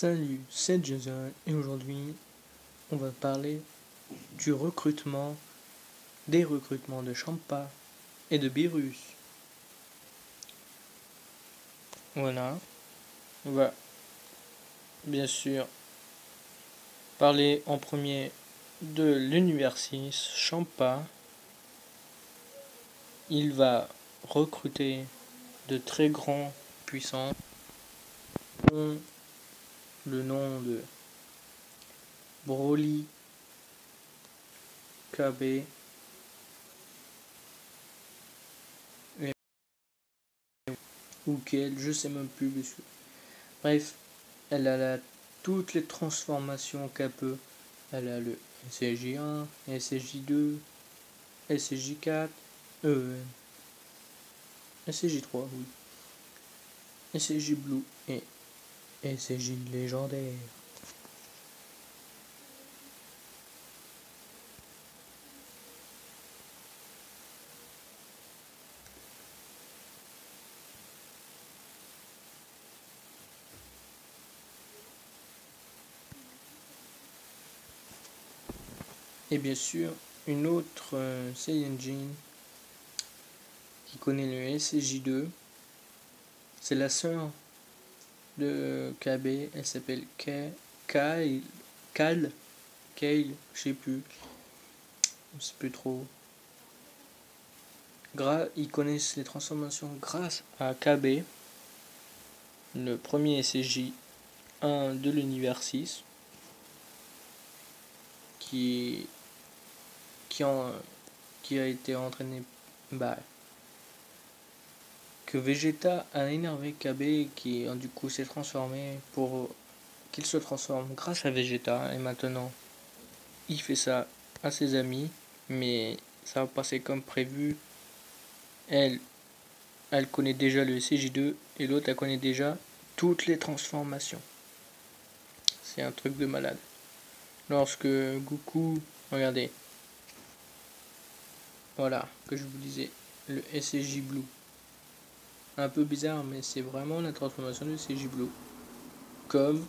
Salut, c'est Jason et aujourd'hui on va parler du recrutement, des recrutements de Champa et de Beerus. Voilà, on va bien sûr parler en premier de l'univers 6, Champa. Il va recruter de très grands puissants dont le nom de Broly, KB ou quel, je sais même plus monsieur. Bref, elle a toutes les transformations qu'elle peut. Elle a le SCJ1, SCJ2, SCJ4, SCJ3, oui. SCJ Blue et SCJ légendaire. Et bien sûr, une autre Saiyajin qui connaît le SCJ2, c'est la sœur de KB, elle s'appelle Kale, je sais plus, je sais plus trop. Ils connaissent les transformations grâce à KB, le premier SCJ1 de l'univers 6, qui a été entraîné, que Vegeta a énervé KB et qui du coup s'est transformé pour qu'il se transforme grâce à Vegeta, et maintenant il fait ça à ses amis, mais ça va passer comme prévu. Elle connaît déjà le CJ2 et l'autre elle connaît déjà toutes les transformations. C'est un truc de malade. Lorsque Goku, regardez, voilà, que je vous disais, le SCJ Blue. Un peu bizarre, mais c'est vraiment la transformation du SCJ Blue. Comme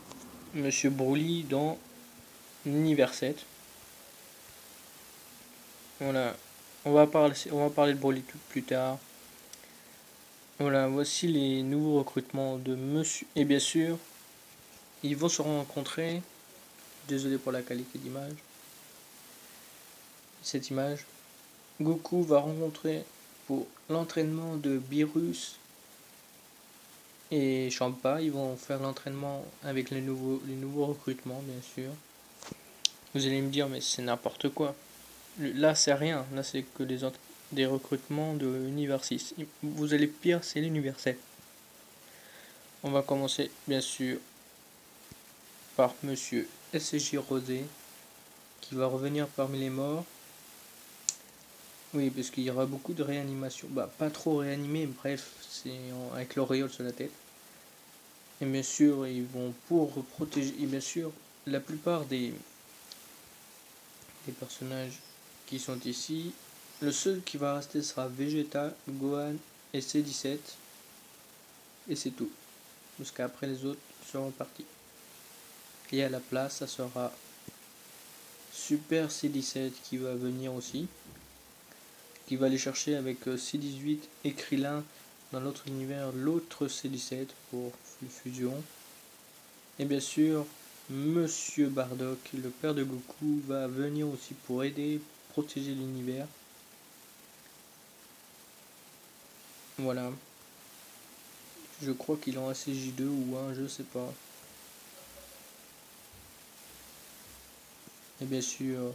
Monsieur Broly dans l'univers 7. Voilà, on va parler de Broly tout plus tard. Voilà, voici les nouveaux recrutements de Monsieur. Et bien sûr, ils vont se rencontrer. Désolé pour la qualité d'image. Cette image. Goku va rencontrer pour l'entraînement de Beerus et Champa. Ils vont faire l'entraînement avec les nouveaux recrutements, bien sûr. Vous allez me dire, mais c'est n'importe quoi. Là, c'est rien. Là, c'est que des recrutements de l'univers 6. Vous allez pire, c'est l'univers 7. On va commencer, bien sûr, par Monsieur SCJ Rosé, qui va revenir parmi les morts. Oui, parce qu'il y aura beaucoup de réanimation. Pas trop réanimé, bref, c'est avec l'auréole sur la tête. Et bien sûr, ils vont pour protéger. Et bien sûr, la plupart des personnages qui sont ici, le seul qui va rester sera Vegeta, Gohan et C17. Et c'est tout. Parce qu'après les autres seront partis. Et à la place, ça sera Super C17 qui va venir aussi. Qui va aller chercher avec C18 et Krillin dans l'autre univers, l'autre C17 pour la fusion. Et bien sûr, Monsieur Bardock, le père de Goku, va venir aussi pour aider, protéger l'univers. Voilà. Je crois qu'il en a CJ2 ou 1, je sais pas. Et bien sûr,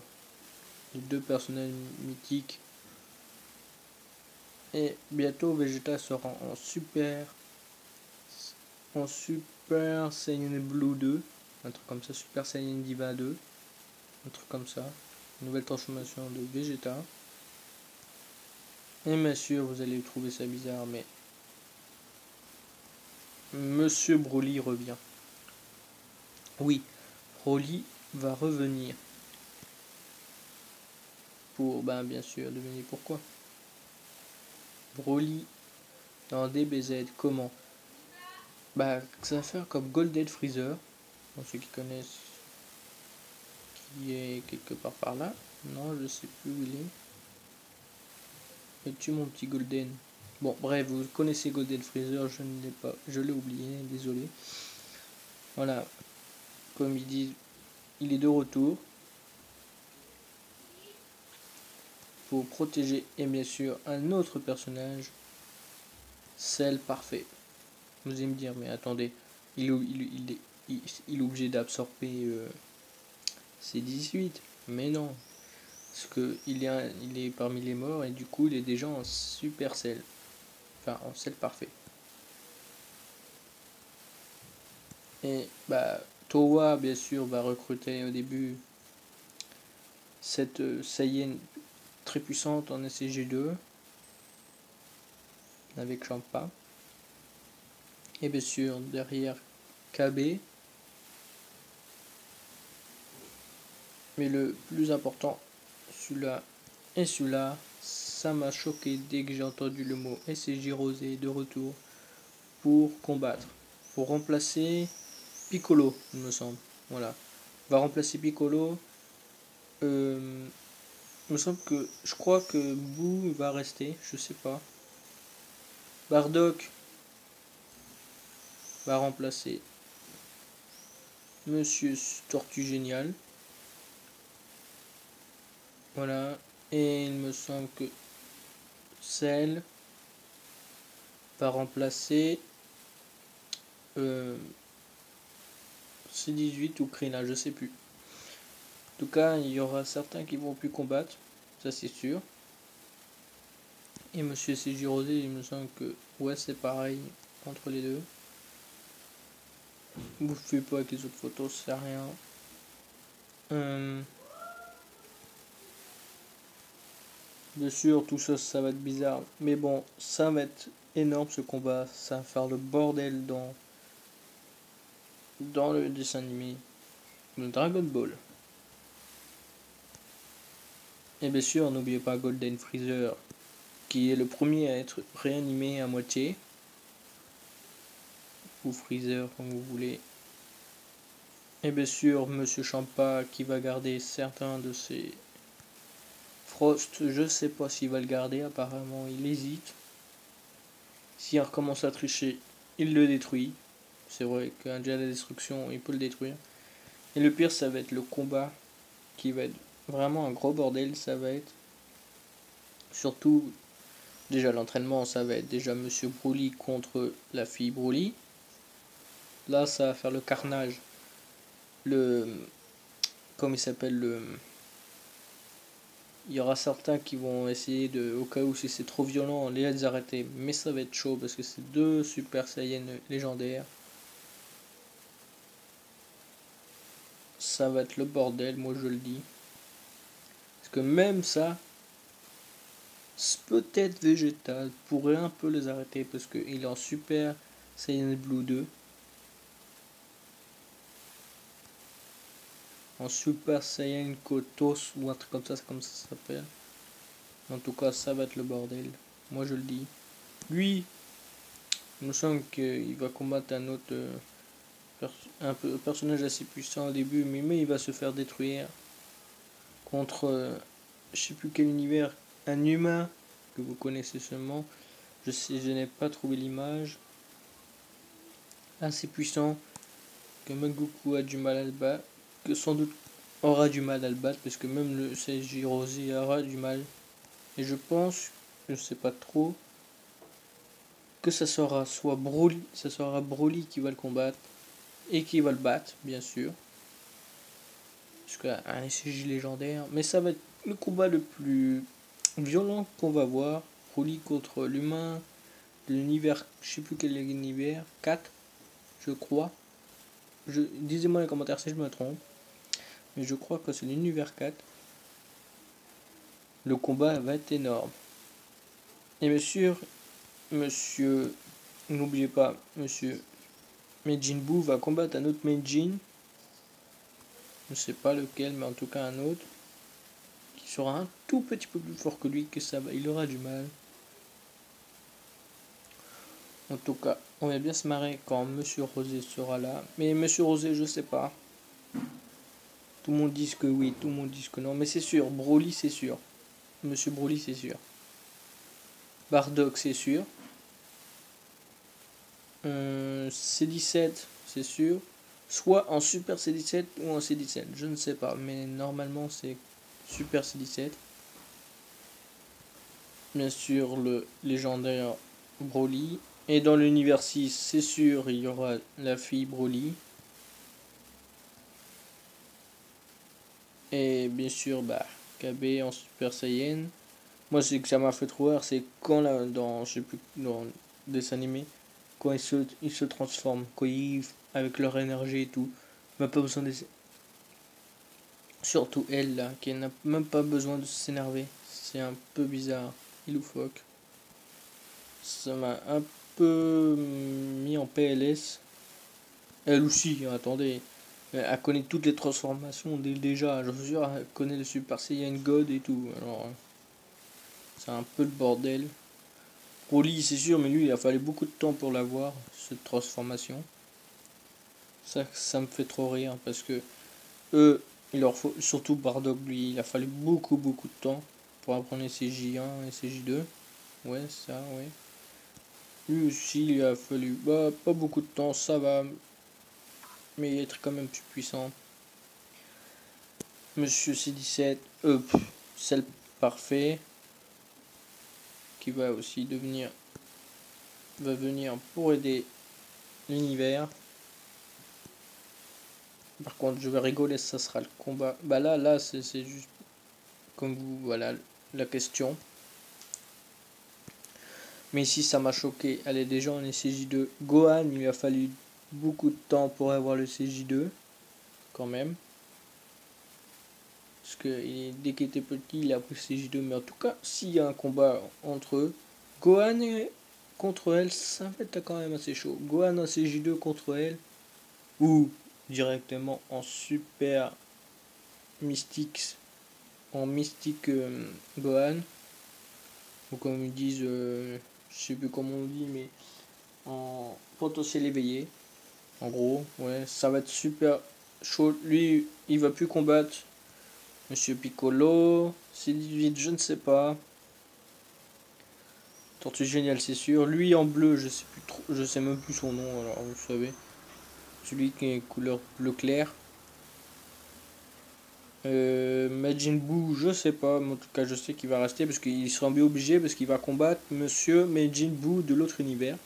les deux personnages mythiques. Et bientôt Vegeta sera en Super Saiyan Blue 2, un truc comme ça, Super Saiyan Diva 2, un truc comme ça, une nouvelle transformation de Vegeta. Et bien sûr, vous allez trouver ça bizarre, mais Monsieur Broly revient. Oui, Broly va revenir pour, bien sûr, devenir pourquoi. Broly dans DBZ, comment ça va faire comme Golden Freezer, pour ceux qui connaissent, qui est quelque part par là. Non, je sais plus où il est. Es-tu mon petit Golden? Bon, bref, vous connaissez Golden Freezer, je ne l'ai pas, je l'ai oublié, désolé. Voilà, comme ils disent, il est de retour pour protéger, et bien sûr, un autre personnage, Cell Parfait. Vous allez me dire, mais attendez, il est obligé d'absorber C18, mais non, parce que il est parmi les morts et du coup il est déjà en Supercell, enfin en Cell Parfait. Et bah Towa bien sûr va recruter au début cette Saiyan très puissante en SCG2 avec Champa. Et bien sûr derrière KB. Mais le plus important, celui-là et celui-là, ça m'a choqué dès que j'ai entendu le mot SCJ Rosé de retour pour combattre. Pour remplacer Piccolo, il me semble. Voilà. Va remplacer Piccolo. Il me semble que. Je crois que Boo va rester, je sais pas. Bardock va remplacer Monsieur Tortue Génial. Voilà. Et il me semble que Cell va remplacer C18 ou Krillin, je sais plus. En tout cas, il y aura certains qui vont plus combattre, ça c'est sûr. Et Monsieur CJ Rosé, il me semble que ouais, c'est pareil entre les deux. Vous faites pas avec les autres photos, c'est rien. Bien sûr, tout ça, ça va être bizarre. Mais bon, ça va être énorme ce combat. Ça va faire le bordel dans le dessin animé de Dragon Ball. Et bien sûr, n'oubliez pas Golden Freezer, qui est le premier à être réanimé à moitié. Ou Freezer, comme vous voulez. Et bien sûr, Monsieur Champa qui va garder certains de ses Frost. Je sais pas s'il va le garder, apparemment il hésite. S'il recommence à tricher, il le détruit. C'est vrai qu'un jet de destruction, il peut le détruire. Et le pire, ça va être le combat qui va être vraiment un gros bordel. Ça va être surtout déjà l'entraînement, ça va être déjà Monsieur Broly contre la fille Broly. Là, ça va faire le carnage. Comme il s'appelle, il y aura certains qui vont essayer de, au cas où si c'est trop violent, les arrêter. Mais ça va être chaud parce que c'est deux Super Saiyan légendaires. Ça va être le bordel, moi je le dis. Parce que même ça, peut-être végétal, pourrait un peu les arrêter parce qu'il est en Super Saiyan Blue 2. En Super Saiyan Kotos ou un truc comme ça s'appelle. En tout cas, ça va être le bordel. Moi je le dis. Lui, il me semble qu'il va combattre un autre personnage assez puissant au début, mais il va se faire détruire contre je sais plus quel univers, un humain que vous connaissez seulement. Je n'ai pas trouvé l'image. Assez puissant que Mangoku a du mal à le battre, que sans doute aura du mal à le battre, parce que même le CSJ Rosé aura du mal. Et je pense, je ne sais pas trop, que ça sera Broly qui va le combattre et qui va le battre, bien sûr. Parce qu'un SCJ légendaire, mais ça va être le combat le plus violent qu'on va voir. Broly contre l'humain de l'univers, je sais plus quel est l'univers, 4, je crois. Disez-moi dans les commentaires si je me trompe. Mais je crois que c'est l'univers 4. Le combat va être énorme. Et bien sûr, monsieur, n'oubliez pas, monsieur Majin Buu va combattre un autre Majin. Je ne sais pas lequel, mais en tout cas un autre. Qui sera un tout petit peu plus fort que lui, il aura du mal. En tout cas, On va bien se marrer quand Monsieur Rosé sera là. Mais Monsieur Rosé, je sais pas. Tout le monde dit que oui, tout le monde dit que non. Mais c'est sûr, Broly, c'est sûr. Monsieur Broly, c'est sûr. Bardock, c'est sûr. C17, c'est sûr. Soit en Super C17 ou en C17. Je ne sais pas. Mais normalement, c'est Super C17. Bien sûr, le légendaire Broly. Et dans l'univers 6, c'est sûr, il y aura la fille Broly. Et bien sûr, KB en Super Saiyan. Moi, c'est que ça m'a fait trop rire, c'est quand là, dans, je sais plus, dans des animés, quand ils se transforment, avec leur énergie et tout, même pas besoin de, surtout elle là, qui n'a même pas besoin de s'énerver. C'est un peu bizarre, il loufoque. Ça m'a un peu mis en PLS. Elle aussi, attendez, elle connaît toutes les transformations déjà, je suis sûr, elle connaît le Super Saiyan God et tout, alors c'est un peu le bordel. Broly, c'est sûr, mais lui, il a fallu beaucoup de temps pour l'avoir, cette transformation. Ça me fait trop rire, parce que eux, il leur faut, surtout Bardock, lui, il a fallu beaucoup de temps pour apprendre les CJ1 et CJ2. Ouais, ça, ouais. Lui aussi, il a fallu, pas beaucoup de temps, ça va, mais être quand même plus puissant. Monsieur C17, celle parfait, qui va aussi va venir pour aider l'univers. Par contre, je vais rigoler, ça sera le combat. Là, c'est juste comme vous, voilà la question. Mais ici, ça m'a choqué. Allez, déjà, on est CJ2. Gohan, il lui a fallu beaucoup de temps pour avoir le CJ2, quand même. Parce que dès qu'il était petit, il a pris CJ2. Mais en tout cas, s'il y a un combat entre eux, Gohan contre elle, ça va être quand même assez chaud. Gohan en CJ2 contre elle, ou directement en Super Mystics, en Mystique Gohan, ou comme ils disent, je sais plus comment on dit, mais en potentiel éveillé. En gros, ouais, ça va être super chaud. Lui, il va plus combattre Monsieur Piccolo. C18, je ne sais pas. Tortue Géniale, c'est sûr. Lui en bleu, je sais plus trop, je sais même plus son nom. Alors, vous savez, celui qui est couleur bleu clair. Majin Buu, je sais pas, mais en tout cas, je sais qu'il va rester parce qu'il sera bien obligé parce qu'il va combattre Monsieur Majin Buu de l'autre univers.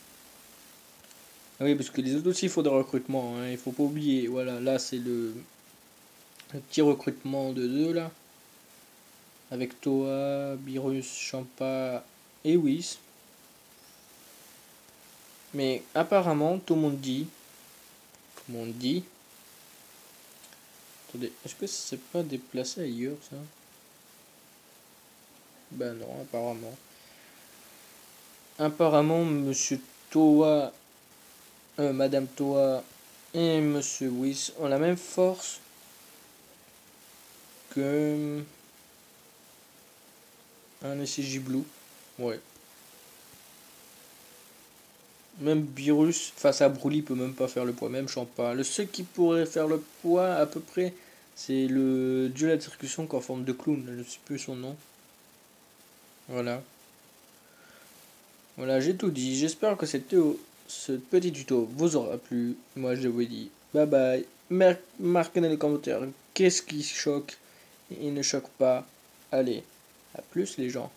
Ah oui, parce que les autres aussi, il faut des recrutements, hein, il faut pas oublier. Voilà, là, c'est le petit recrutement de deux là. Avec Toa, Beerus, Champa et Whis. Mais apparemment, tout le monde dit. Attendez, est-ce que c'est pas déplacé ailleurs ça? Ben non, apparemment. Apparemment, Monsieur Toa, Madame Toa et Monsieur Whis ont la même force que un SCJ Blue. Ouais. Même Beerus face à Broly peut même pas faire le poids, même Champa. Le seul qui pourrait faire le poids à peu près, c'est le dieu de la discussion en forme de clown, je ne sais plus son nom. Voilà. Voilà, j'ai tout dit. J'espère que ce petit tuto vous aura plu. Moi je vous dis bye bye. Marquez dans les commentaires qu'est-ce qui choque et ne choque pas. Allez, à plus les gens.